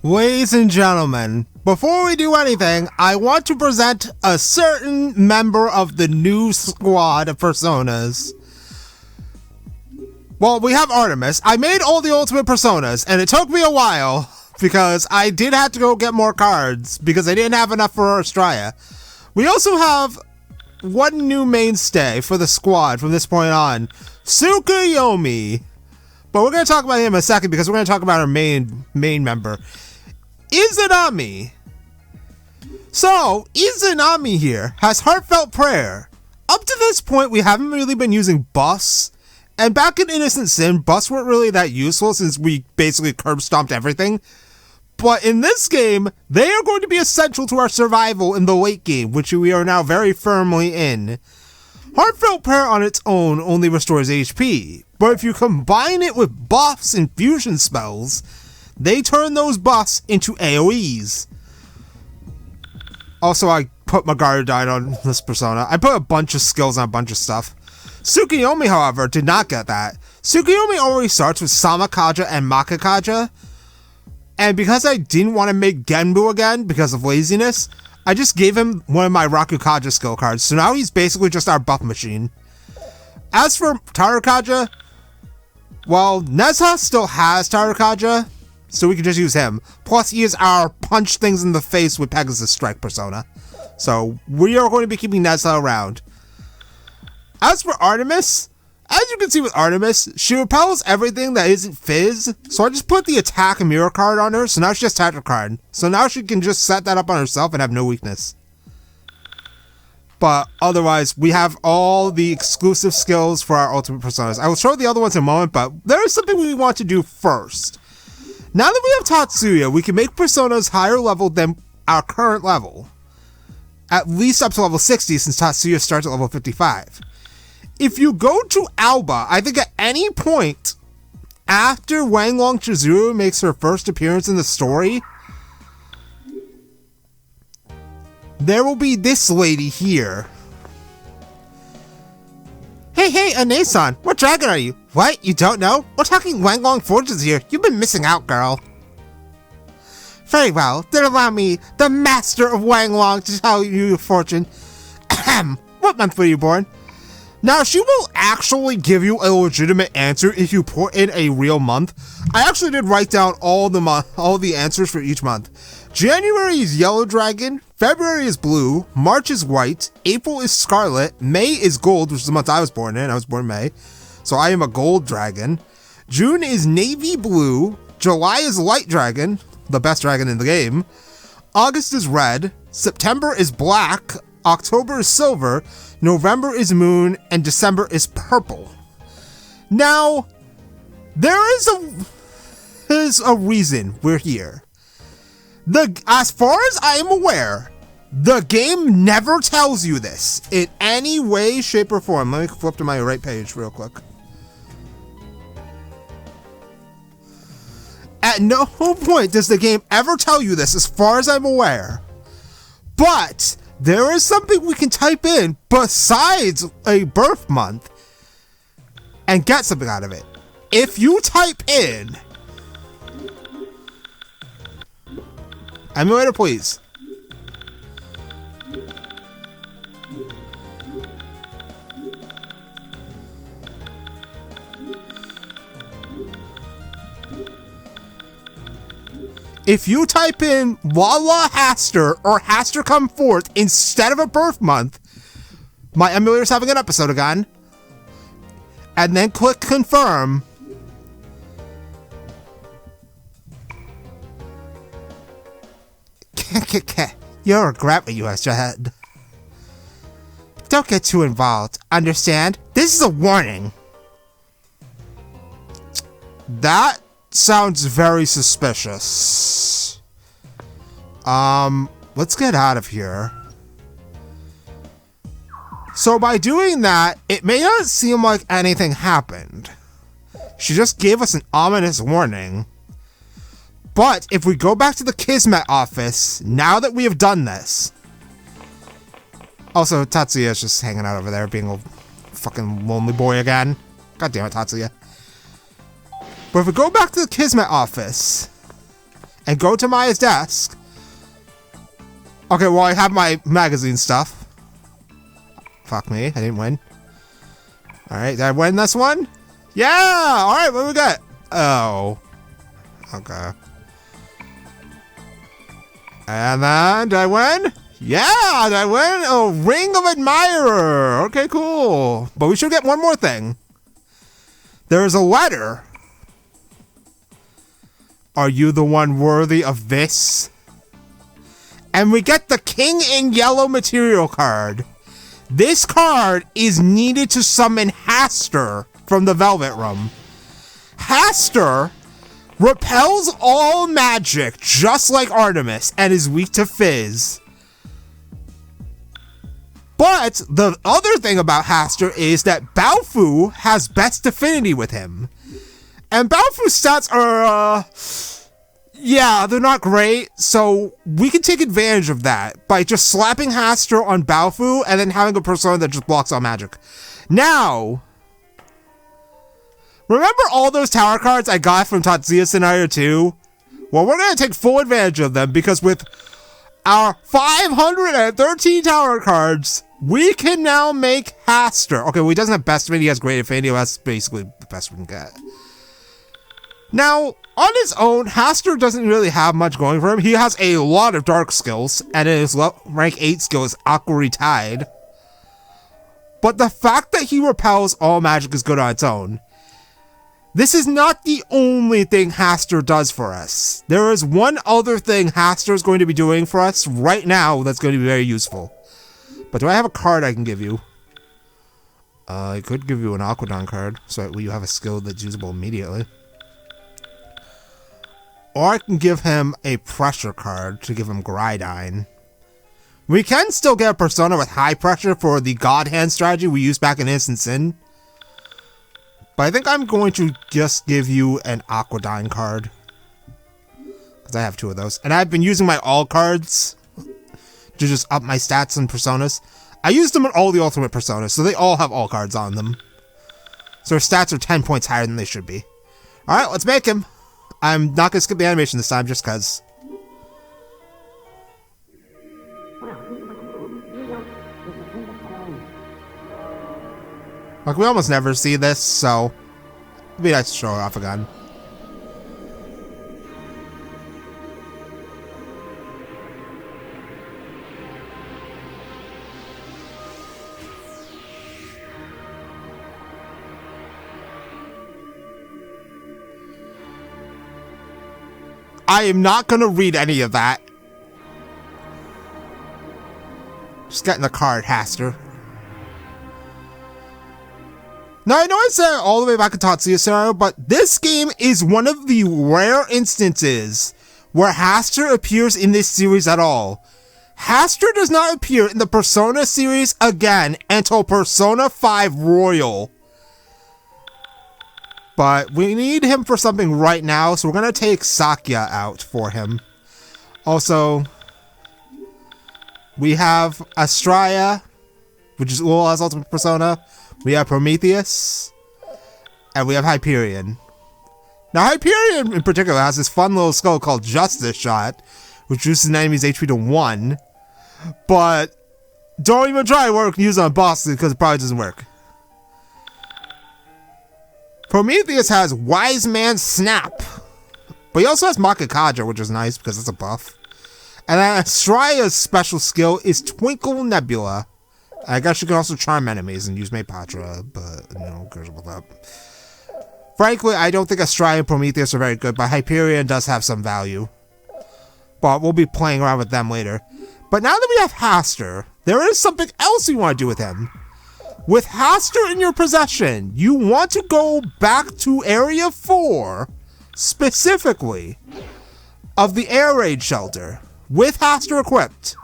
Ladies and gentlemen, before we do anything, I want to present a certain member of the new squad of personas. Well, we have Artemis. I made all the ultimate personas, and it took me a while, because I did have to go get more cards, because I didn't have enough for Australia. We also have one new mainstay for the squad from this point on, Tsukuyomi. But we're going to talk about him in a second, because we're going to talk about our main member, Izanami. So, Izanami here has Heartfelt Prayer. Up to this point, we haven't really been using buffs. And back in Innocent Sin, buffs weren't really that useful since we basically curb stomped everything. But in this game, they are going to be essential to our survival in the late game, which we are now very firmly in. Heartfelt Prayer on its own only restores HP, but if you combine it with buffs and fusion spells, they turn those buffs into AoEs. Also, I put my Guardian on this persona. I put a bunch of skills on a bunch of stuff. Tsukuyomi, however, did not get that. Tsukuyomi already starts with Samakaja and Makakaja, and because I didn't want to make Genbu again because of laziness, I just gave him one of my Rakukaja skill cards, so now he's basically just our buff machine. As for Tarukaja, well, Nezha still has Tarukaja, so we can just use him. Plus, he is our punch things in the face with Pegasus Strike persona. So, we are going to be keeping Nezha around. As for Artemis, as you can see with Artemis, she repels everything that isn't Fizz, so I just put the attack and mirror card on her, so now she has tactical card. So now she can just set that up on herself and have no weakness. But otherwise, we have all the exclusive skills for our ultimate personas. I will show the other ones in a moment, but there is something we want to do first. Now that we have Tatsuya, we can make personas higher level than our current level. At least up to level 60, since Tatsuya starts at level 55. If you go to Alba, I think at any point after Wanglong Chizuru makes her first appearance in the story, there will be this lady here. Hey, Ane-san, what dragon are you? What, you don't know? We're talking Wanglong Forges here. You've been missing out, girl. Very well, then allow me, the master of Wanglong, to tell you your fortune. Ahem, what month were you born? Now, she will actually give you a legitimate answer if you put in a real month. I actually did write down all the answers for each month. January is Yellow Dragon, February is Blue, March is White, April is Scarlet, May is Gold, which is the month I was born in. I was born in May, so I am a Gold Dragon. June is Navy Blue, July is Light Dragon, the best dragon in the game. August is Red, September is Black, October is Silver, November is Moon, and December is Purple. Now, there is a reason we're here. As far as I am aware, the game never tells you this in any way, shape, or form. Let me flip to my right page real quick. At no point does the game ever tell you this, as far as I'm aware. But there is something we can type in besides a birth month and get something out of it. If you type in emulator, please. If you type in Walla Hastur or Hastur Come Forth instead of a birth month, my emulator's having an episode again, and then click confirm, you'll regret what you have said. Don't get too involved, understand? This is a warning. That sounds very suspicious. Let's get out of here. So by doing that, it may not seem like anything happened. She just gave us an ominous warning. But if we go back to the Kismet office, now that we have done this... Also, Tatsuya is just hanging out over there, being a fucking lonely boy again. God damn it, Tatsuya. But if we go back to the Kismet office, and go to Maya's desk. Okay, well, I have my magazine stuff. Fuck me, I didn't win. Alright, did I win this one? Yeah! Alright, what do we got? Oh. Okay. And then, did I win? Yeah, did I win? Oh, Ring of Admirer! Okay, cool. But we should get one more thing. There's a letter. Are you the one worthy of this? And we get the King in Yellow material card. This card is needed to summon Hastur from the Velvet Room. Hastur repels all magic just like Artemis and is weak to fizz. But the other thing about Hastur is that Baofu has best affinity with him. And Baofu's stats are, yeah, they're not great, so we can take advantage of that by just slapping Hastur on Baofu and then having a persona that just blocks all magic. Now, remember all those tower cards I got from Tatsuya Scenario 2? Well, we're going to take full advantage of them because with our 513 tower cards, we can now make Hastur. Okay, well, he doesn't have best affinity, he has great affinity, that's basically the best we can get. Now, on his own, Hastur doesn't really have much going for him. He has a lot of dark skills, and his rank 8 skill is Aqua Tide. But the fact that he repels all magic is good on its own. This is not the only thing Hastur does for us. There is one other thing Hastur is going to be doing for us right now that's going to be very useful. But do I have a card I can give you? I could give you an Aquadon card, so that you have a skill that's usable immediately. Or I can give him a pressure card to give him Gridine. We can still get a persona with high pressure for the God Hand strategy we used back in Instant Sin. But I think I'm going to just give you an Aquadine card. Because I have 2 of those. And I've been using my all cards to just up my stats and personas. I used them in all the ultimate personas, so they all have all cards on them. So their stats are 10 points higher than they should be. Alright, let's make him. I'm not going to skip the animation this time, just because. Like, we almost never see this, so it'd be nice to show it off again. I am not going to read any of that. Just getting the card, Hastur. Now, I know I said all the way back in Tatsuya Scenario, but this game is one of the rare instances where Hastur appears in this series at all. Hastur does not appear in the Persona series again until Persona 5 Royal. But we need him for something right now, so we're going to take Sakya out for him. Also, we have Astraea, which is Ula's ultimate persona. We have Prometheus, and we have Hyperion. Now, Hyperion in particular has this fun little skill called Justice Shot, which reduces an enemy's HP to 1. But don't even try to use it on bosses because it probably doesn't work. Prometheus has Wise Man Snap, but he also has Makakaja, which is nice because it's a buff. And then Astraea's special skill is Twinkle Nebula. I guess you can also charm enemies and use Maypatra, but no, cares about that. Frankly, I don't think Astraea and Prometheus are very good, but Hyperion does have some value. But we'll be playing around with them later. But now that we have Hastur, there is something else we want to do with him. With Hastur in your possession, you want to go back to Area 4, specifically, of the Air Raid Shelter, with Hastur equipped.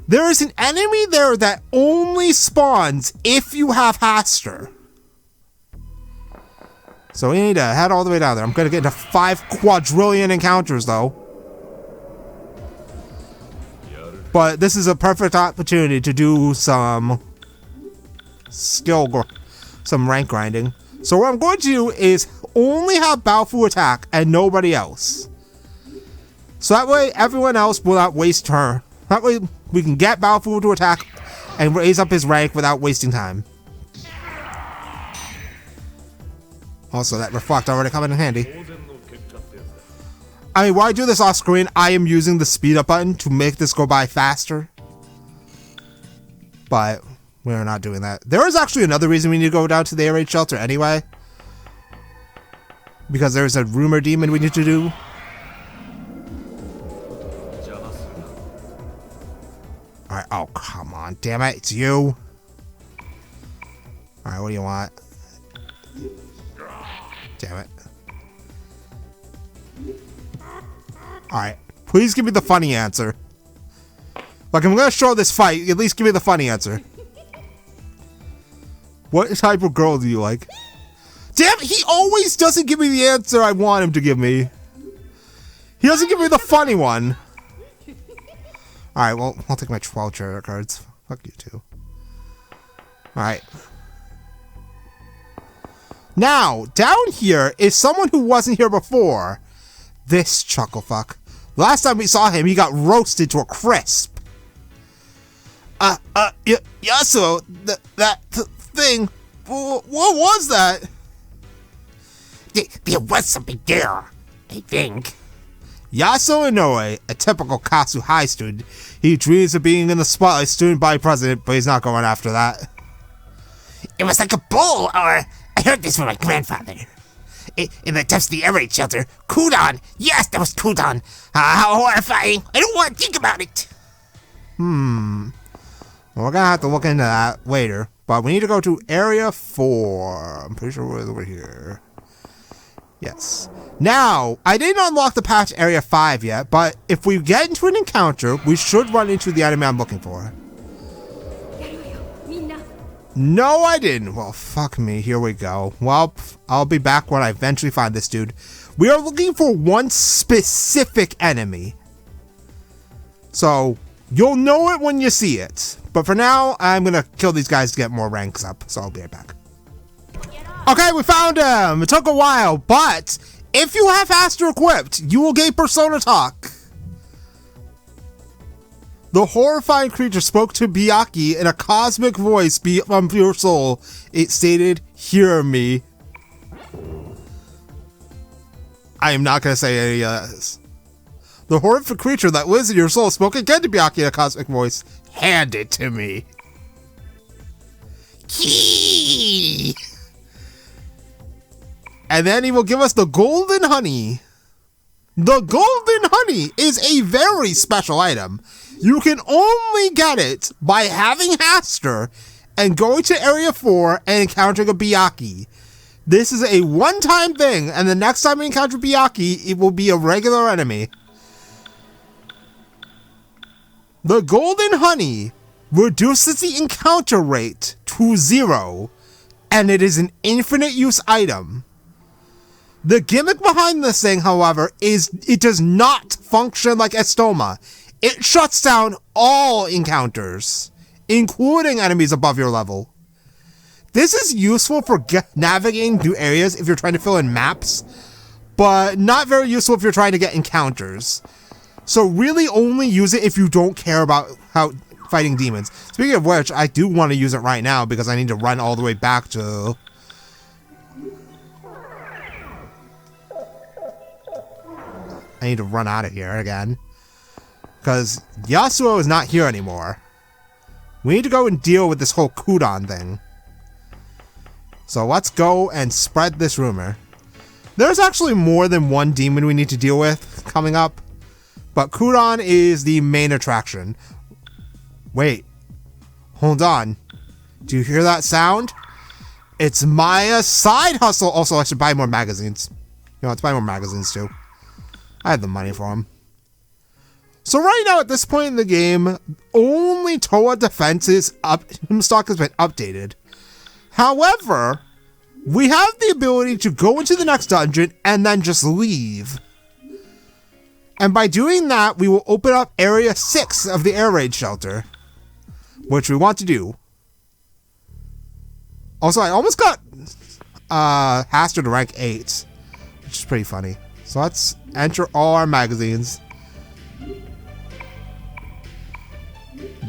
There is an enemy there that only spawns if you have Hastur. So we need to head all the way down there. I'm going to get into 5 quadrillion encounters, though. But this is a perfect opportunity to do some some rank grinding. So what I'm going to do is only have Baofu attack and nobody else. So that way everyone else will not waste turn. That way we can get Battlefield to attack and raise up his rank without wasting time. Also, that reflect already coming in handy. I mean, while I do this off screen, I am using the speed up button to make this go by faster. But we're not doing that. There is actually another reason we need to go down to the air raid shelter anyway. Because there's a rumor demon we need to do. Alright, oh come on, damn it, it's you. Alright, what do you want? Damn it. Alright, please give me the funny answer. Like, I'm gonna show this fight, at least give me the funny answer. What type of girl do you like? Damn it, he always doesn't give me the answer I want him to give me. He doesn't give me the funny one. Alright, well, I'll take my 12 tarot cards. Fuck you too. Alright. Now, down here is someone who wasn't here before. This chucklefuck. Last time we saw him, he got roasted to a crisp. Yasuo, that thing, what was that? There was something there, I think. Yasuo Inoue, a typical Kasu High student. He dreams of being in the spotlight student body president, but he's not going after that. It was like a bull, or I heard this from my grandfather. In the depths of the air raid shelter, Kudon. Yes, that was Kudon. How horrifying. I don't want to think about it. Well, we're gonna have to look into that later. But we need to go to Area 4. I'm pretty sure we're over here. Yes. Now, I didn't unlock the path to Area 5 yet, but if we get into an encounter, we should run into the enemy I'm looking for. No, I didn't. Well, fuck me. Here we go. Well, I'll be back when I eventually find this dude. We are looking for one specific enemy. So, you'll know it when you see it. But for now, I'm going to kill these guys to get more ranks up. So I'll be right back. Okay, we found him. It took a while, but if you have Hastur equipped, you will gain Persona Talk. The horrifying creature spoke to Byakuya in a cosmic voice from your soul. It stated, "Hear me." I am not going to say any of this. The horrific creature that lives in your soul spoke again to Byakuya in a cosmic voice. Hand it to me. Key. And then he will give us the golden honey. The golden honey is a very special item. You can only get it by having Hastur and going to Area 4 and encountering a Byakuya. This is a one-time thing, and the next time we encounter Byakuya, it will be a regular enemy. The golden honey reduces the encounter rate to 0, and it is an infinite use item. The gimmick behind this thing, however, is it does not function like Estoma. It shuts down all encounters, including enemies above your level. This is useful for navigating new areas if you're trying to fill in maps, but not very useful if you're trying to get encounters. So really only use it if you don't care about how fighting demons. Speaking of which, I do want to use it right now because I need to run all the way back to... I need to run out of here again. Because Yasuo is not here anymore. We need to go and deal with this whole Kudon thing. So let's go and spread this rumor. There's actually more than one demon we need to deal with coming up. But Kudon is the main attraction. Wait. Hold on. Do you hear that sound? It's Maya's side hustle. Also, I should buy more magazines. You know, let's buy more magazines too. I have the money for them. So right now, at this point in the game, only Toa Defense's stock has been updated. However, we have the ability to go into the next dungeon and then just leave. And by doing that, we will open up Area 6 of the air raid shelter, which we want to do. Also, I almost got Hastur to rank 8, which is pretty funny. So let's enter all our magazines.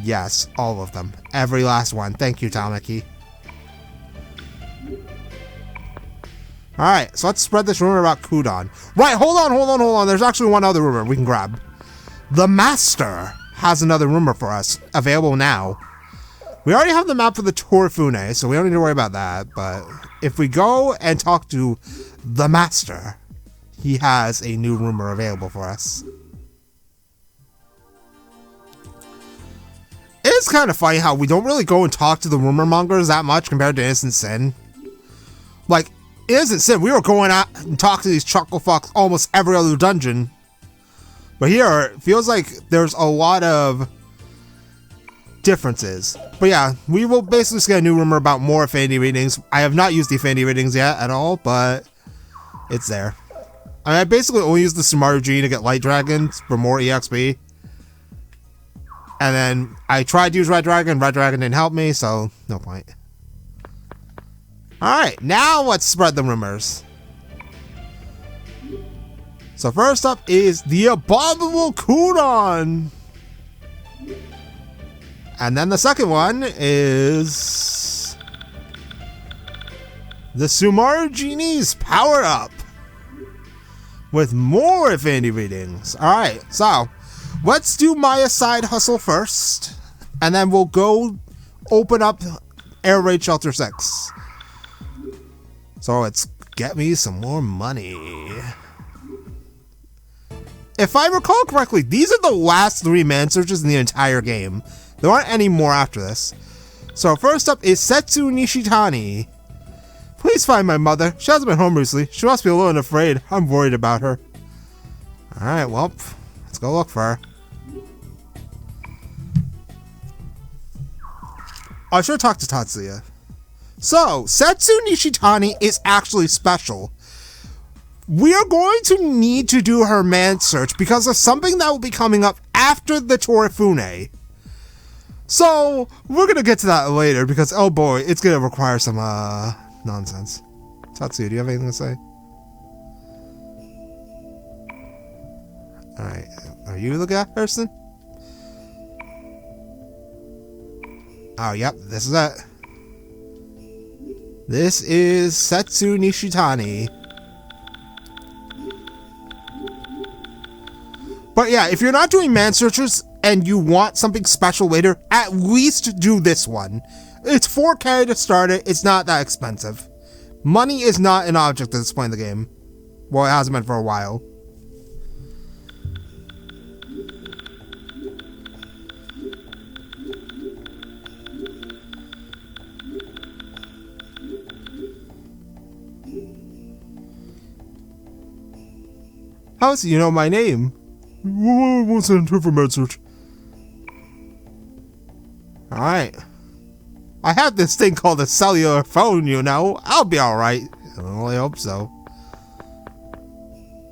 Yes, all of them. Every last one. Thank you, Tamaki. Alright, so let's spread this rumor about Kudon. Right, hold on. There's actually one other rumor we can grab. The Master has another rumor for us, available now. We already have the map for the Torifune, so we don't need to worry about that, but if we go and talk to the Master, he has a new rumor available for us. It's kind of funny how we don't really go and talk to the rumor mongers that much compared to Innocent Sin. Like, Innocent Sin, we were going out and talking to these chuckle fucks almost every other dungeon. But here, it feels like there's a lot of differences. But yeah, we will basically just get a new rumor about more affinity readings. I have not used the affinity readings yet at all, but it's there. I mean, I basically only use the Sumaru Gene to get Light Dragons for more EXP. And then I tried to use Red Dragon didn't help me, so no point. Alright, now let's spread the rumors. So first up is the Abominable Kudon. And then the second one is the Sumaru Genie's Power Up. With more affinity readings. Alright, so let's do Maya's side hustle first. And then we'll go open up Air Raid Shelter 6. So let's get me some more money. If I recall correctly, these are the last 3 man searches in the entire game. There aren't any more after this. So first up is Setsu Nishitani. Please find my mother. She hasn't been home recently. She must be alone and afraid. I'm worried about her. Alright, well, let's go look for her. I should talk to Tatsuya. So, Setsu Nishitani is actually special. We are going to need to do her man search because of something that will be coming up after the Torifune. So, we're going to get to that later because, oh boy, it's going to require some, nonsense. Tatsuya, do you have anything to say? Alright, are you the guy person? Oh, yep, this is it. This is Setsu Nishitani. But yeah, if you're not doing man searchers and you want something special later, at least do this one. It's 4K to start it, it's not that expensive. Money is not an object at this point in the game. Well, it hasn't been for a while. How do you know my name? What's an man search? Alright. I have this thing called a cellular phone, you know. I'll be alright. I only hope so.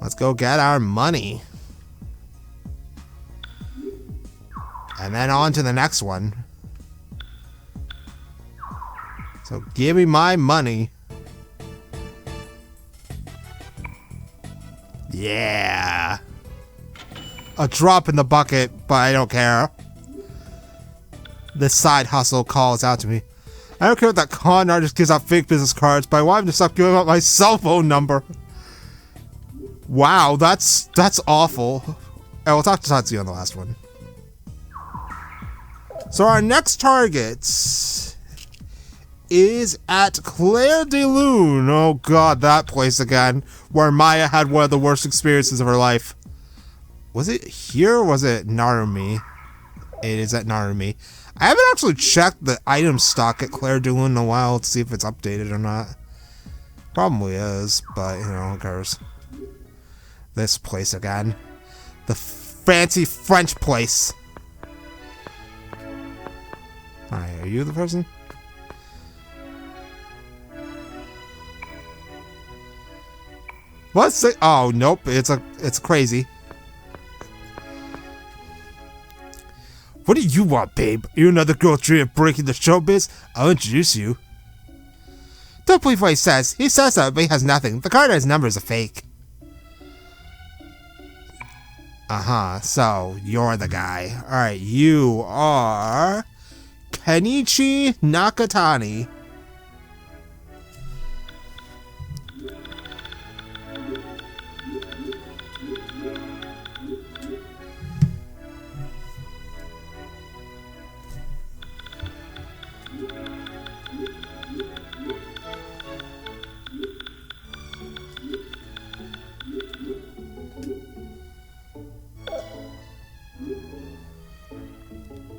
Let's go get our money. And then on to the next one. So give me my money. Yeah. A drop in the bucket, but I don't care. This side hustle calls out to me. I don't care if that con artist gives out fake business cards, but I want him to stop giving out my cell phone number. Wow, that's awful. And we'll talk to Tatsuya on the last one. So our next target is at Claire de Lune. Oh god, that place again, where Maya had one of the worst experiences of her life. Was it here or was it Narumi? It is at Narumi. I haven't actually checked the item stock at Claire de Lune in a while to see if it's updated or not. Probably is, but you know, who cares. This place again. The fancy French place. Alright, are you the person? What's it? Oh, nope, it's crazy. What do you want, babe? You're another girl dreaming of breaking the showbiz? I'll introduce you. Don't believe what he says. He says that, but he has nothing. The card has numbers are fake. Uh-huh, so you're the guy. Alright, you are Kenichi Nakatani.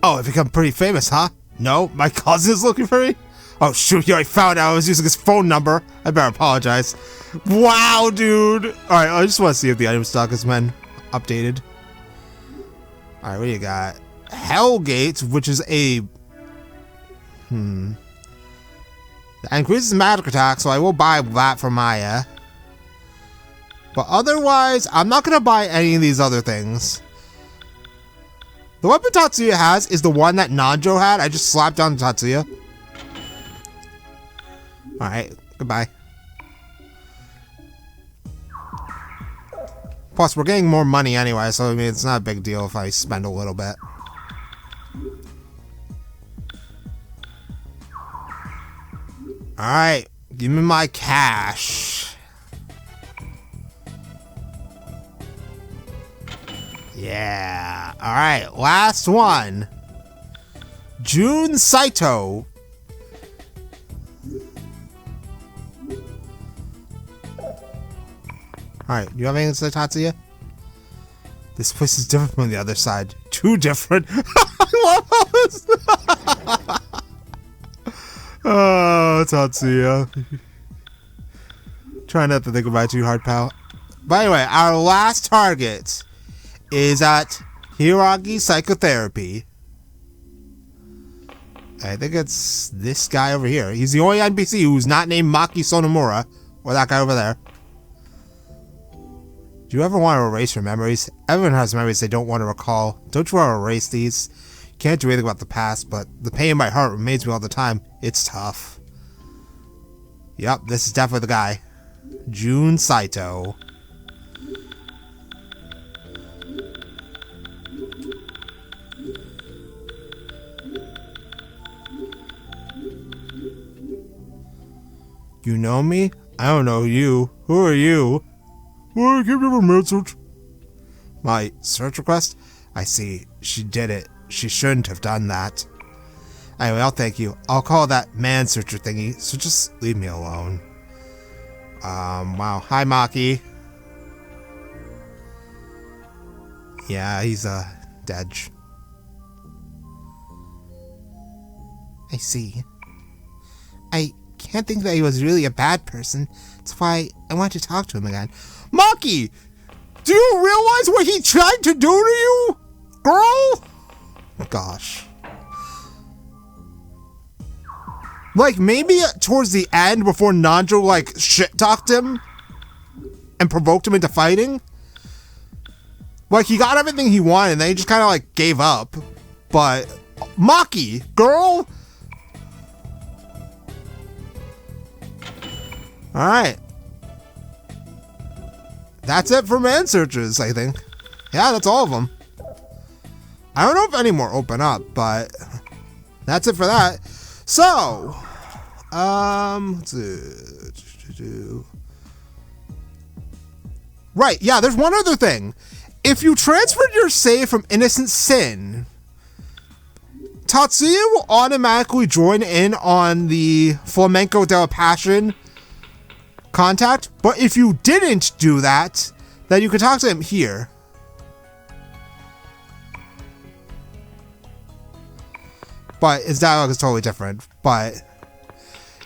Oh, I've become pretty famous, huh? No, my cousin's looking for me? Oh shoot, yeah, I found out I was using his phone number. I better apologize. Wow, dude! Alright, I just want to see if the item stock has been updated. Alright, what do you got? Hellgate, which is a... That increases magic attack, so I will buy that for Maya. But otherwise, I'm not gonna buy any of these other things. The weapon Tatsuya has is the one that Nanjo had. I just slapped down Tatsuya. Alright, goodbye. Plus, we're getting more money anyway, so I mean, it's not a big deal if I spend a little bit. Alright, give me my cash. Yeah. Alright, last one. Jun Saito. Alright, do you have anything to say, Tatsuya? This place is different from the other side. Too different. I love this. Oh, Tatsuya. Try not to think about it too hard, pal. But anyway, our last target is at Hiragi Psychotherapy. I think it's this guy over here. He's the only NPC who's not named Maki Sonomura, or that guy over there. Do you ever want to erase your memories? Everyone has memories they don't want to recall. Don't you want to erase these? You can't do anything about the past, but the pain in my heart remains me all the time. It's tough. Yep, this is definitely the guy. Jun Saito. You know me? I don't know you. Who are you? Well, I gave you a message. My search request? I see. She did it. She shouldn't have done that. Anyway, I'll thank you. I'll call that man searcher thingy, so just leave me alone. Wow. Hi, Maki. Yeah, he's, dead. I see. I can't think that he was really a bad person. That's why I want to talk to him again. Maki! Do you realize what he tried to do to you? Girl? Gosh. Like, maybe towards the end, before Nanjo, like, shit-talked him and provoked him into fighting. Like, he got everything he wanted, and then he just kind of, like, gave up. But, Maki, girl? Alright. That's it for man searches, I think. Yeah, that's all of them. I don't know if any more open up, but that's it for that. So, let's see. Right, yeah, there's one other thing. If you transferred your save from Innocent Sin, Tatsuya will automatically join in on the Flamenco del Passion contact, but if you didn't do that, then you can talk to him here. But his dialogue is totally different. But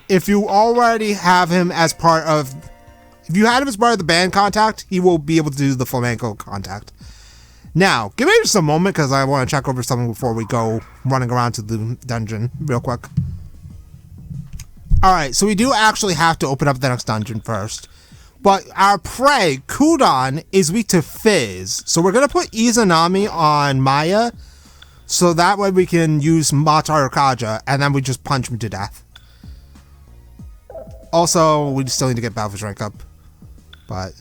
if you already have him as part of, if you had him as part of the band contact, he will be able to do the flamenco contact. Now, give me just a moment because I want to check over something before we go running around to the dungeon real quick. Alright, so we do actually have to open up the next dungeon first. But our prey, Kudon, is weak to Fizz. So we're going to put Izanami on Maya. So that way we can use Matar Kaja, and then we just punch him to death. Also, we still need to get Balfour's rank up. But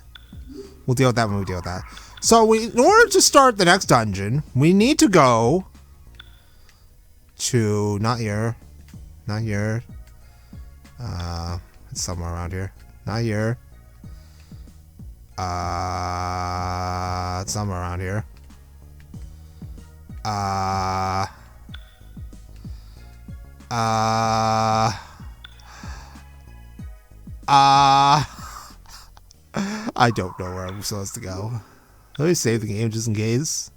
we'll deal with that when we deal with that. So in order to start the next dungeon, we need to go to not here. It's somewhere around here. Not here. It's somewhere around here. I don't know where I'm supposed to go. Let me save the game just in case.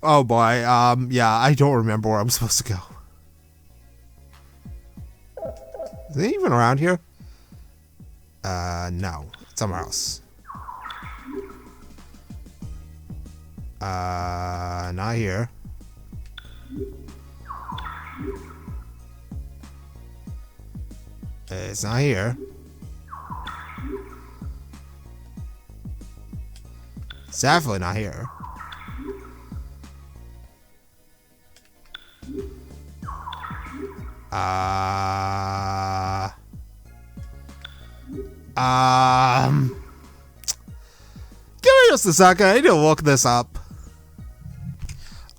Oh boy, yeah, I don't remember where I'm supposed to go. Is it even around here? No. It's somewhere else. Not here. It's not here. It's definitely not here. Give me just a second. I need to look this up.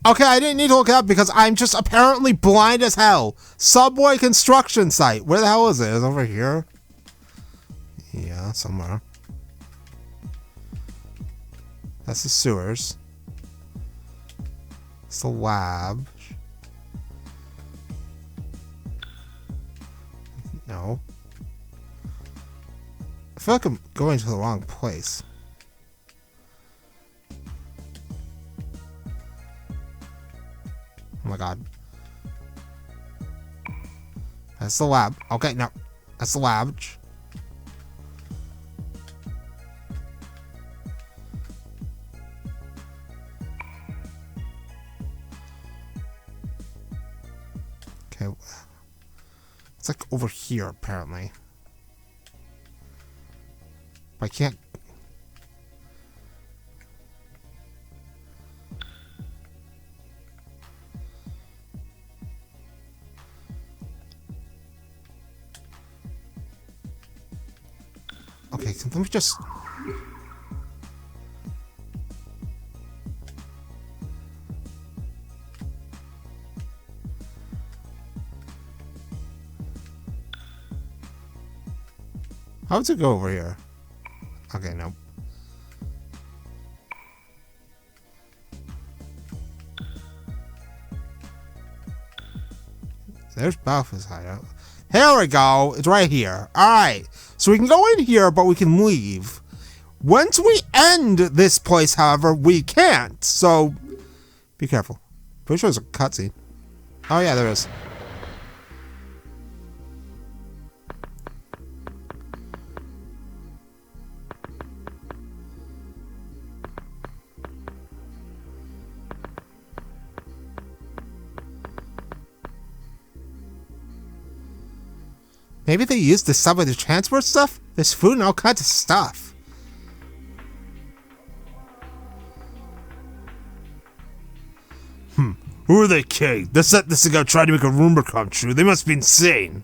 Okay, I didn't need to look it up because I'm just apparently blind as hell. Subway construction site. Where the hell is it? Is it over here? Yeah, somewhere. That's the sewers. It's the lab. No. I feel like I'm going to the wrong place. Oh my god. That's the lab. Okay, no. That's the lab. Okay. It's like over here, apparently. But I can't... Okay, so let me just... How does it go over here? Okay, no. There's Balfour's hideout. Here we go. It's right here. Alright. So we can go in here, but we can leave. Once we end this place, however, we can't. So, be careful. Pretty sure there's a cutscene. Oh yeah, there is. Maybe they used the subway to transport stuff? There's food and all kinds of stuff. Who are they kidding? They set this to go try to make a rumor come true. They must be insane.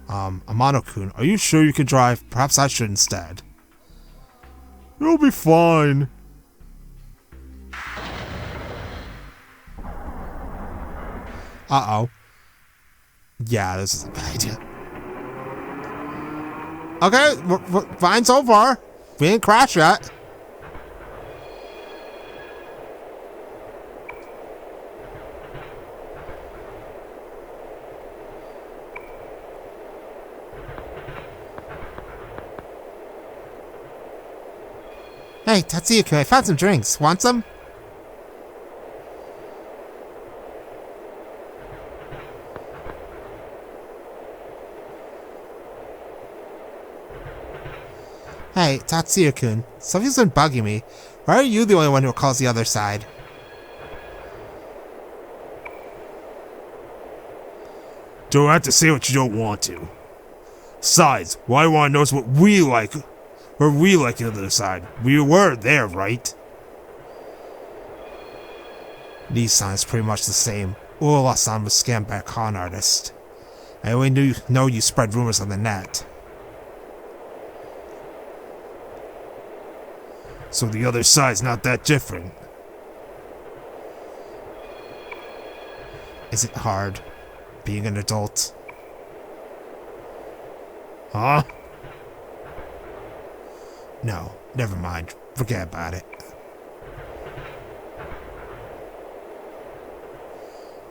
Amano-kun, are you sure you can drive? Perhaps I should instead. You'll be fine. Uh-oh. Yeah, this is a bad idea. Okay, we're fine so far. We didn't crash yet. Hey, Tatsuya, I found some drinks. Want some? Hey, Tatsuya-kun, something's been bugging me. Why are you the only one who calls the other side? Don't have to say what you don't want to. Besides, why do I want to know what we like? Where we like the other side? We were there, right? Nissan is pretty much the same. Ula-san was scammed by a con artist. I only know you spread rumors on the net. So the other side's not that different. Is it hard being an adult? Huh? No, never mind. Forget about it.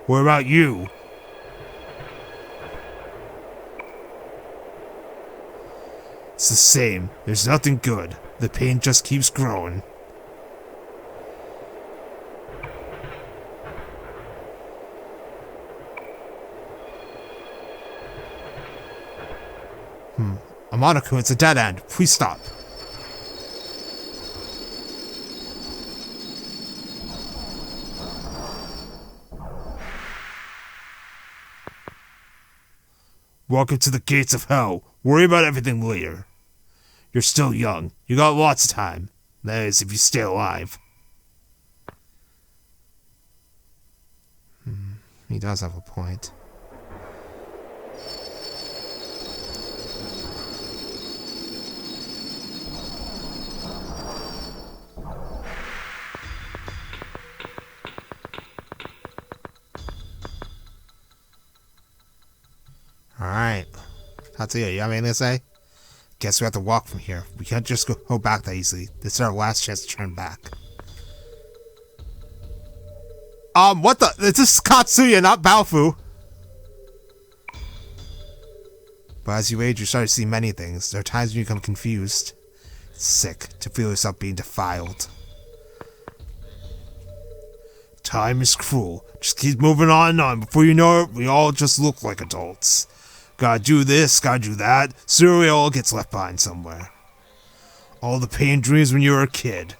What about you? It's the same. There's nothing good. The pain just keeps growing. Amanaku, it's a dead end. Please stop. Welcome to the gates of hell. Worry about everything later. You're still young. You got lots of time. That is, if you stay alive. He does have a point. Alright. Tatsuya, you have anything to say? Guess we have to walk from here. We can't just go back that easily. This is our last chance to turn back. What the? This is Katsuya, not Baofu. But as you age, you start to see many things. There are times when you become confused. It's sick to feel yourself being defiled. Time is cruel. Just keep moving on and on. Before you know it, we all just look like adults. Gotta do this, gotta do that. Soon it all gets left behind somewhere. All the pain dreams when you were a kid.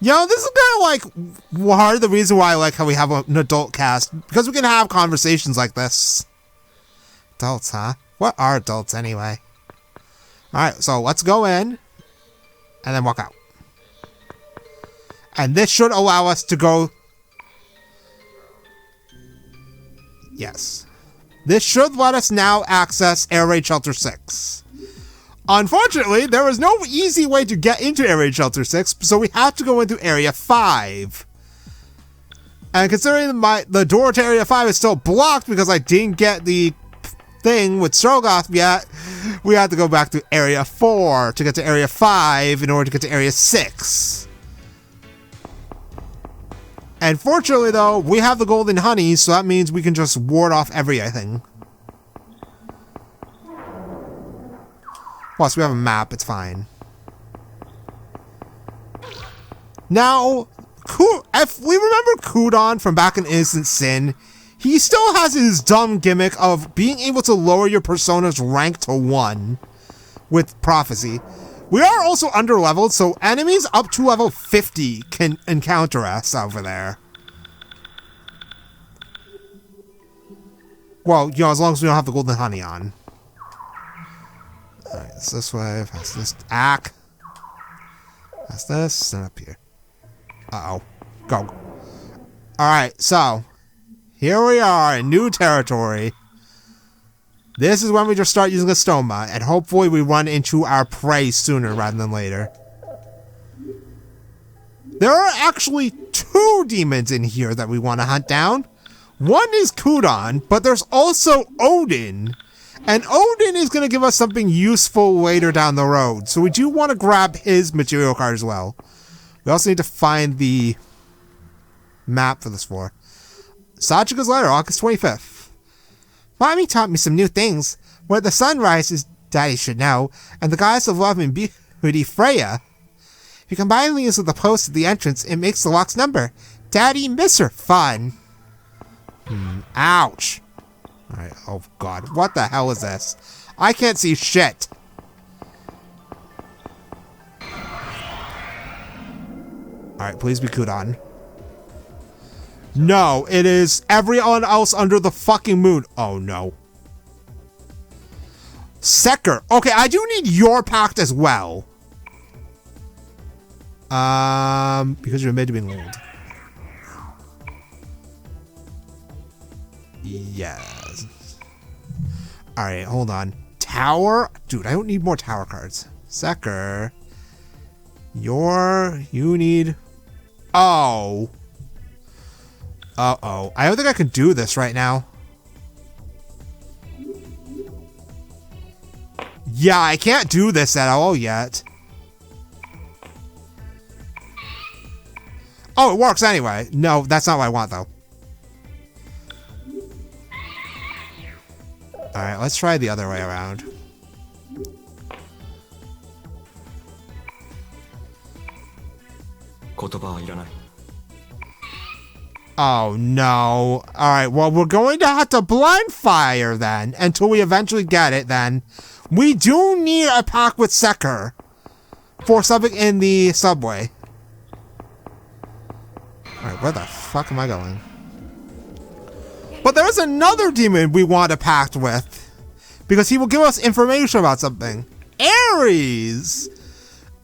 Yo, this is kind of like part of the reason why I like how we have an adult cast. Because we can have conversations like this. Adults, huh? What are adults anyway? Alright, so let's go in. And then walk out. And this should allow us to go... Yes. This should let us now access Air Raid Shelter 6. Unfortunately, there is no easy way to get into Air Raid Shelter 6, so we have to go into Area 5. And considering the door to Area 5 is still blocked because I didn't get the thing with Strogoth yet, we have to go back to Area 4 to get to Area 5 in order to get to Area 6. And fortunately, though, we have the golden honey, so that means we can just ward off everything. Plus, we have a map, it's fine. Now, if we remember Kudon from back in Innocent Sin, he still has his dumb gimmick of being able to lower your persona's rank to 1 with Prophecy. We are also underleveled, so enemies up to level 50 can encounter us over there. Well, you know, as long as we don't have the golden honey on. Alright, it's this way, past this ack. Past this, and up here. Uh-oh. Go. Alright, so, here we are in new territory. This is when we just start using a stoma, and hopefully we run into our prey sooner rather than later. There are actually 2 demons in here that we want to hunt down. One is Kudon, but there's also Odin. And Odin is going to give us something useful later down the road, so we do want to grab his material card as well. We also need to find the map for this floor. Sachika's letter, August 25th. Mommy taught me some new things. Where the sun rises, Daddy should know, and the goddess of love and beauty, Freya. If you combine these with the post at the entrance, it makes the lock's number. Daddy, miss her. Fun. Ouch. Alright, oh god, what the hell is this? I can't see shit. Alright, please be Kudon. No, it is everyone else under the fucking moon. Oh no. Secker. Okay, I do need your pact as well. Because you're made to be old. Yes. Alright, hold on. Tower? Dude, I don't need more tower cards. Secker. You need... Oh. Uh-oh. I don't think I can do this right now. Yeah, I can't do this at all yet. Oh, it works anyway. No, that's not what I want, though. Alright, let's try the other way around. Oh, no. Alright, well, we're going to have to blind fire, then, until we eventually get it, then. We do need a pact with Secker for something in the subway. Alright, where the fuck am I going? But there's another demon we want a pact with, because he will give us information about something. Ares!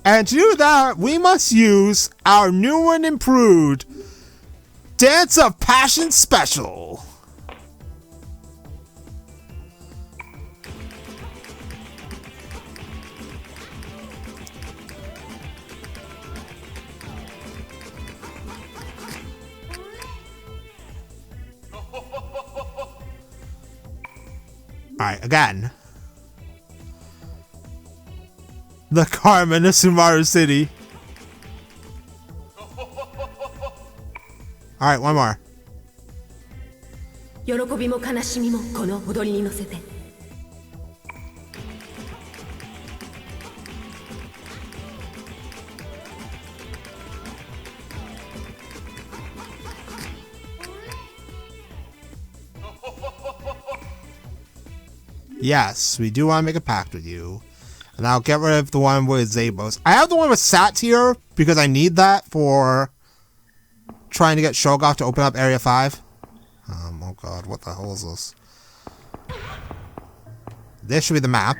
And to do that, we must use our new and improved Dance of Passion Special. Alright, again. The Carmen of Sumaru City. Alright, one more. Yes, we do want to make a pact with you. And I'll get rid of the one with Zabos. I have the one with Satyr because I need that for trying to get Shogoff to open up Area 5. Oh god, what the hell is this? This should be the map.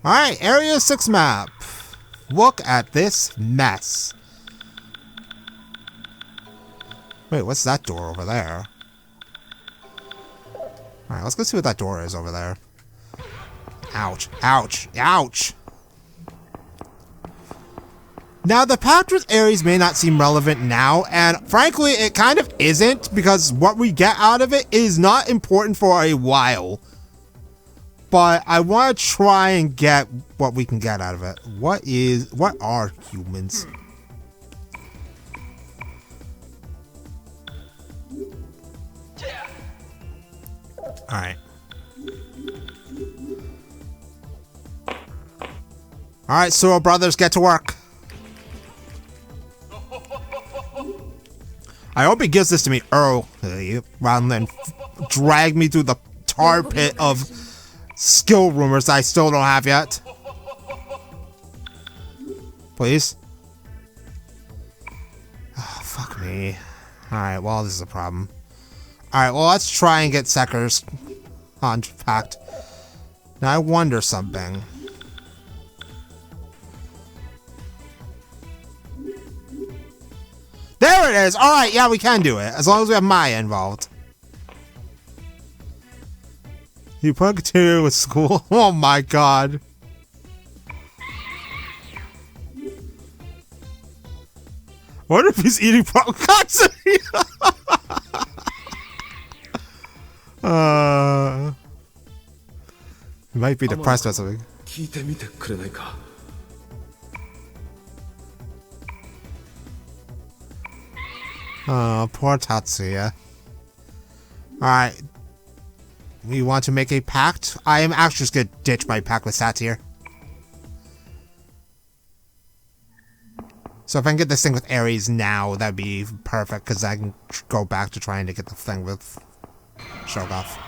Alright, Area 6 map. Look at this mess. Wait, what's that door over there? Alright, let's go see what that door is over there. Ouch, ouch, ouch! Now, the pact with Ares may not seem relevant now, and frankly, it kind of isn't, because what we get out of it is not important for a while. But I want to try and get what we can get out of it. What are humans? Alright. Alright, Sewer Brothers, get to work. I hope he gives this to me early, rather than drag me through the tar pit of skill rumors that I still don't have yet. Please? Oh, fuck me. Alright, well, this is a problem. Alright, well, let's try and get Secker's pact. Now, I wonder something. There it is! Alright, yeah, we can do it. As long as we have Maya involved. You put continue with school? Oh my god. What if he's eating Katsuya? He might be depressed or something. Oh, poor Tatsuya. Alright. We want to make a pact? I am actually just gonna ditch my pact with Satyr. So if I can get this thing with Ares now, that'd be perfect, because I can go back to trying to get the thing with Shogoff.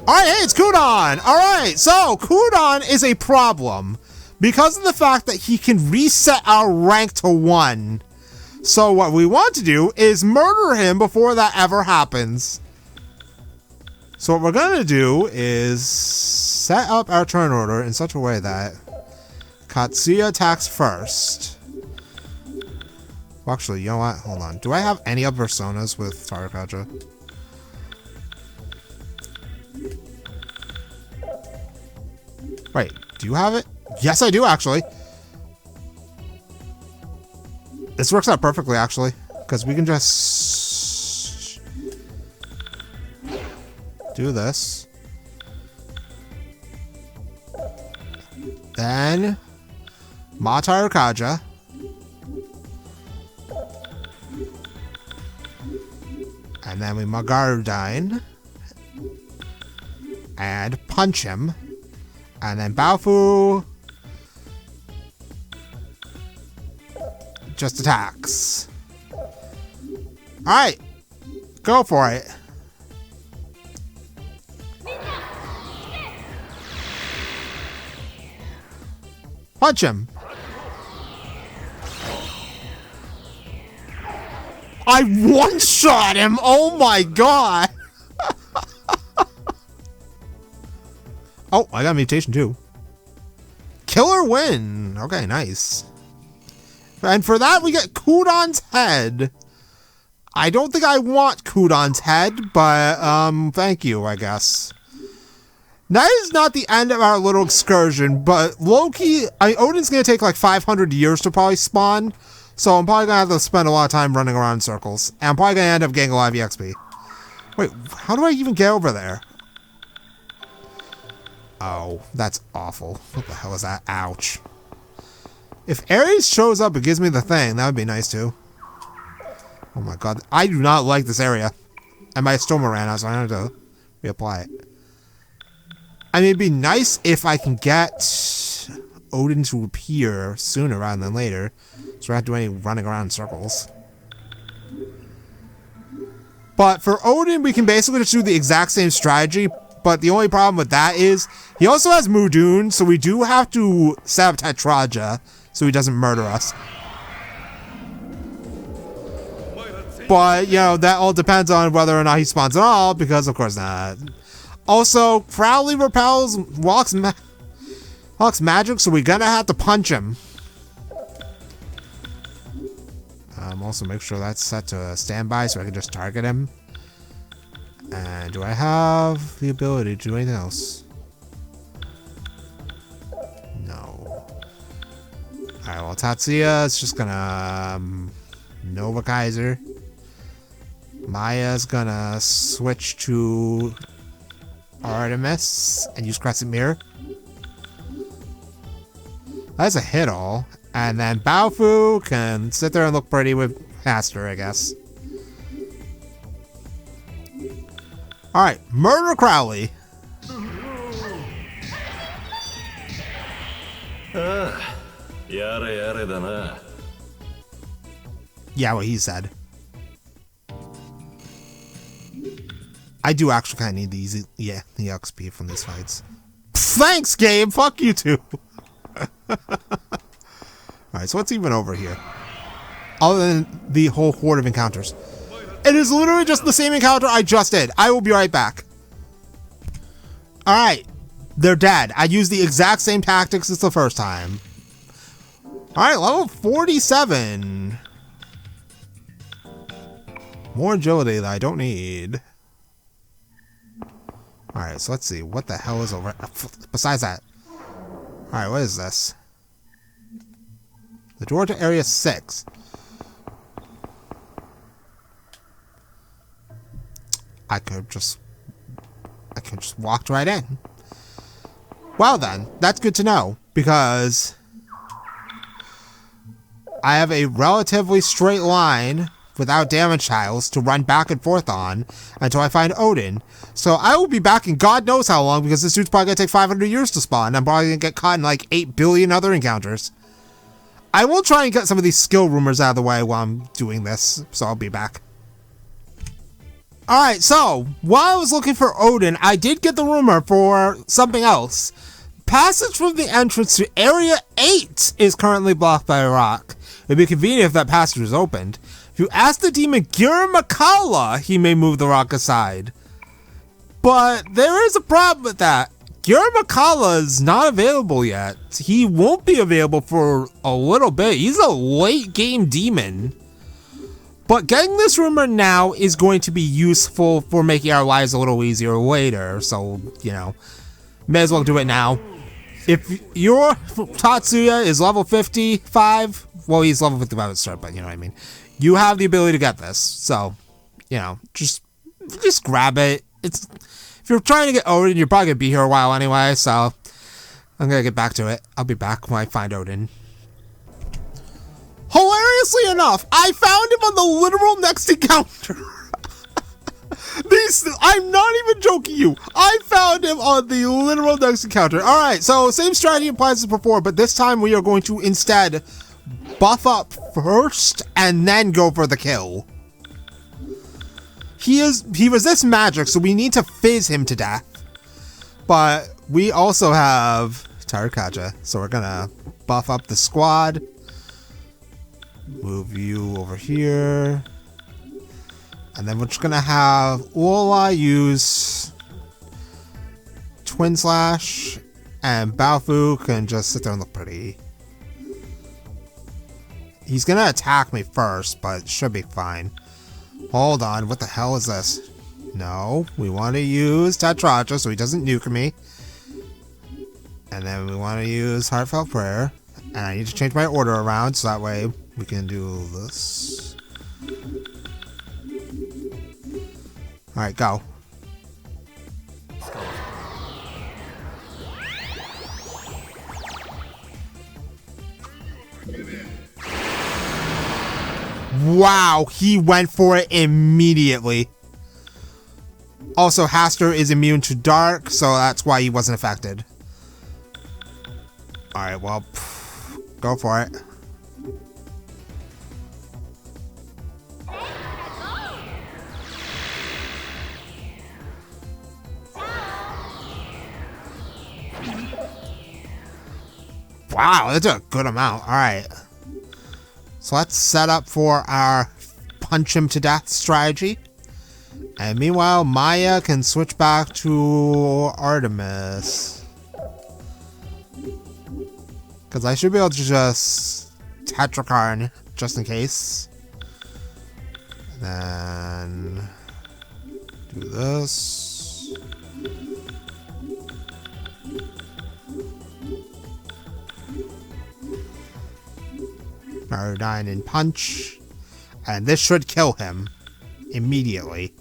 Alright, hey, it's Kudon! Alright, so Kudon is a problem because of the fact that he can reset our rank to 1. So what we want to do is murder him before that ever happens. So what we're going to do is set up our turn order in such a way that Katsuya attacks first. Well, actually, you know what? Hold on. Do I have any other personas with Tarakaja? Wait, do you have it? Yes, I do, actually. This works out perfectly, actually. Because we can just... do this. Then... Matar Kaja. And then we Magarudine. And punch him. And then Baofu just attacks. Alright. Go for it. Punch him. I one-shot him! Oh my god! Oh, I got a mutation too. Killer win! Okay, nice. And for that, we get Kudon's head. I don't think I want Kudon's head, but, thank you, I guess. That is not the end of our little excursion, but low-key, Odin's gonna take like 500 years to probably spawn, so I'm probably gonna have to spend a lot of time running around in circles. And I'm probably gonna end up getting a lot of EXP. Wait, how do I even get over there? Oh, that's awful. What the hell is that? Ouch. If Ares shows up and gives me the thing, that would be nice too. Oh my god, I do not like this area. And my stoma ran out, so I have to reapply it. I mean, it'd be nice if I can get Odin to appear sooner rather than later, so I don't have to do any running around in circles. But for Odin, we can basically just do the exact same strategy, but the only problem with that is he also has Mudun, so we do have to sabotage Traja so he doesn't murder us. But, you know, that all depends on whether or not he spawns at all, because of course not. Also, Crowley repels Walk's magic, so we're gonna have to punch him. Also make sure that's set to standby so I can just target him. And do I have the ability to do anything else? No. Alright, well, Tatsuya is just gonna Nova Kaiser. Maya's gonna switch to Artemis and use Crescent Mirror. That's a hit all. And then Baofu can sit there and look pretty with Hastur, I guess. Alright, murder Crowley. Yeah, what he said. I do actually kind of need the XP from these fights. Thanks, game. Fuck you too. Alright, so what's even over here? Other than the whole horde of encounters. It is literally just the same encounter I just did. I will be right back. Alright. They're dead. I used the exact same tactics as the first time. Alright, level 47. More agility that I don't need. Alright, so let's see. What the hell is over... Besides that. Alright, what is this? The door to Area 6. I could just walk right in. Well then, that's good to know, because I have a relatively straight line without damage tiles to run back and forth on until I find Odin. So I will be back in God knows how long, because this dude's probably gonna take 500 years to spawn. I'm probably gonna get caught in like 8 billion other encounters. I will try and get some of these skill rumors out of the way while I'm doing this, so I'll be back. Alright, so, while I was looking for Odin, I did get the rumor for something else. Passage from the entrance to Area 8 is currently blocked by a rock. It'd be convenient if that passage was opened. If you ask the demon Giramakala, he may move the rock aside. But there is a problem with that. Giramakala is not available yet. He won't be available for a little bit. He's a late game demon. But getting this rumor now is going to be useful for making our lives a little easier later. So, you know, may as well do it now. if your Tatsuya is level 55, well, he's level 55 at start, but you know what I mean. You have the ability to get this, so, you know, just grab it. If you're trying to get Odin, you're probably gonna be here a while anyway, so I'm gonna get back to it. I'll be back when I find Odin. Hilariously enough, I found him on the literal next encounter. I'm not even joking you. I found him on the literal next encounter. Alright, so same strategy applies as before, but this time we are going to instead buff up first and then go for the kill. He resists magic, so we need to fizz him to death. But we also have Tarakaja, so we're gonna buff up the squad. Move you over here. And then we're just gonna have Ola use Twin Slash, and Baofu can just sit there and look pretty. He's gonna attack me first, but it should be fine. Hold on, what the hell is this? No, we want to use Tetraja so he doesn't nuke me. And then we want to use Heartfelt Prayer. And I need to change my order around so that way we can do this. Alright, go. Wow, he went for it immediately. Also, Hastur is immune to dark, so that's why he wasn't affected. Alright, well, go for it. Wow, that's a good amount. Alright. So let's set up for our punch him to death strategy. And meanwhile, Maya can switch back to Artemis. Because I should be able to just Tetrakarn just in case. And then do this. Paradigm and punch. And this should kill him immediately.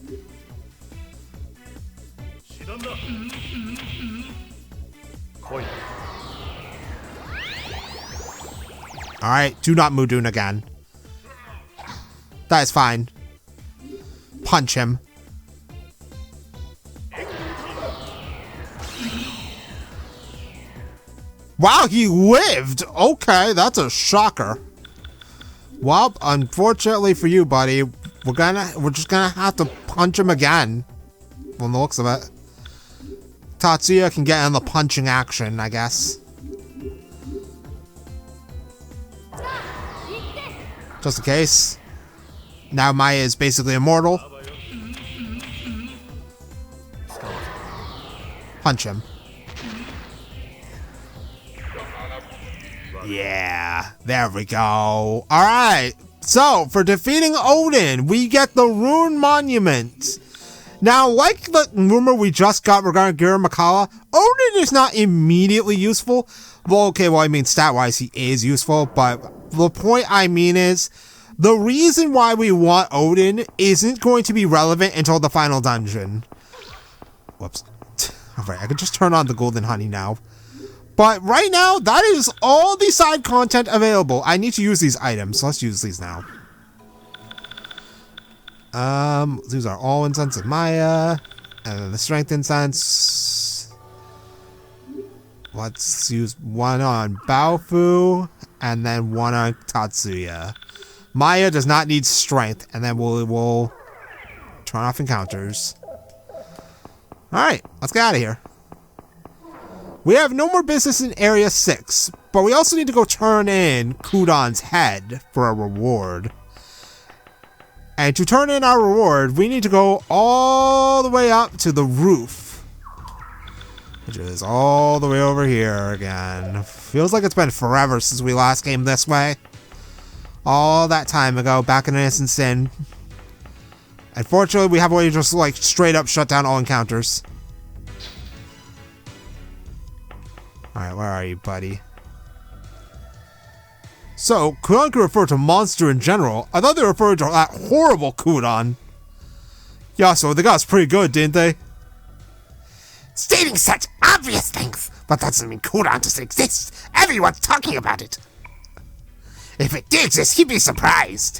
Alright, do not Mudun again. That is fine. Punch him. Wow, he lived! Okay, that's a shocker. Well, unfortunately for you, buddy, we're just gonna have to punch him again. From the looks of it. Tatsuya can get in the punching action, I guess. Just in case. Now Maya is basically immortal. Punch him. Yeah, there we go. Alright, so for defeating Odin, we get the Rune Monument. Now, like the rumor we just got regarding Gira Makala, Odin is not immediately useful. Well, okay, well, I mean, stat-wise, he is useful, but the point I mean is, the reason why we want Odin isn't going to be relevant until the final dungeon. Whoops. Alright, I can just turn on the golden honey now. But right now, that is all the side content available. I need to use these items, so let's use these now. Let's use our all incense of Maya, and then the strength incense. Let's use one on Baofu, and then one on Tatsuya. Maya does not need strength, and then we'll turn off encounters. Alright, let's get out of here. We have no more business in Area 6, but we also need to go turn in Kudon's head for a reward. And to turn in our reward, we need to go all the way up to the roof. Which is all the way over here again. Feels like it's been forever since we last came this way. All that time ago, back in Innocent Sin. Unfortunately, we have a way to just like straight up shut down all encounters. Alright, where are you, buddy? So, Kudon can refer to monster in general. I thought they referred to that horrible Kudon. Yeah, so they got us pretty good, didn't they? Stating such obvious things, but that doesn't mean Kudon doesn't exist. Everyone's talking about it. If it did exist, he'd be surprised.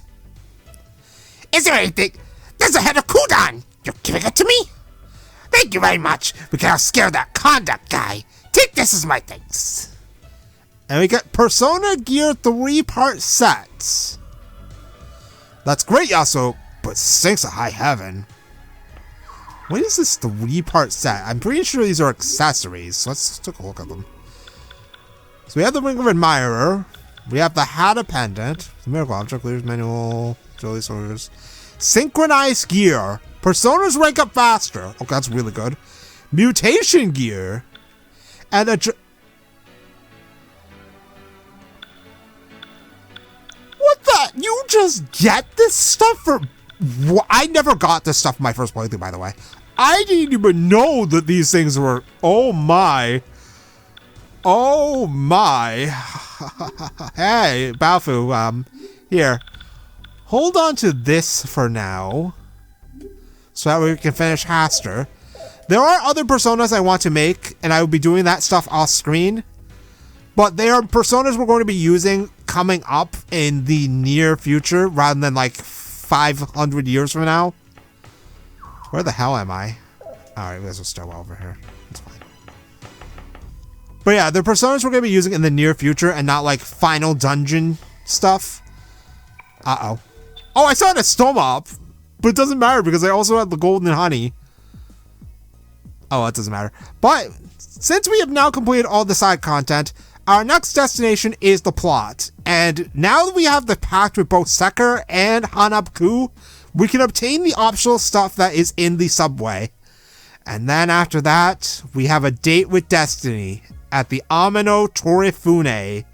Is there anything? There's a head of Kudon. You're giving it to me? Thank you very much. We cannot scare that conduct guy. Take this as my thanks. And we get Persona Gear 3-part sets. That's great, Yasuo, but thanks to high heaven. What is this 3-part set? I'm pretty sure these are accessories, so let's take a look at them. So we have the Ring of Admirer. We have the Hada Pendant. The Miracle Object, Leader's Manual, Jolly Soldiers. Synchronized Gear. Personas rank up faster. Okay, that's really good. Mutation Gear. And a... What the? You just get this stuff for... I never got this stuff in my first playthrough, by the way. I didn't even know that these things were... Oh my. Oh my. Hey, Baofu, here. Hold on to this for now. So that way we can finish Hastur. There are other personas I want to make, and I will be doing that stuff off screen. But they are personas we're going to be using coming up in the near future, rather than like 500 years from now. Where the hell am I? Alright, there's a stairwell over here. That's fine. But yeah, the personas we're going to be using in the near future and not like final dungeon stuff. Uh-oh. Oh, I saw it at Stomop, but it doesn't matter because I also have the golden honey. Oh, it doesn't matter. But since we have now completed all the side content, our next destination is the plot. And now that we have the pact with both Seker and Hanab-ku, we can obtain the optional stuff that is in the subway. And then after that, we have a date with Destiny at the Amino Torifune.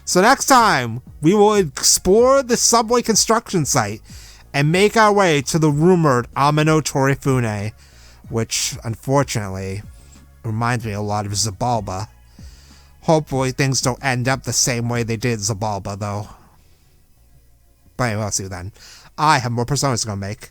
So next time, we will explore the subway construction site and make our way to the rumored Amino Torifune, which, unfortunately, reminds me a lot of Zabalba. Hopefully things don't end up the same way they did Zabalba, though. But anyway, I'll see you then. I have more personas to go make.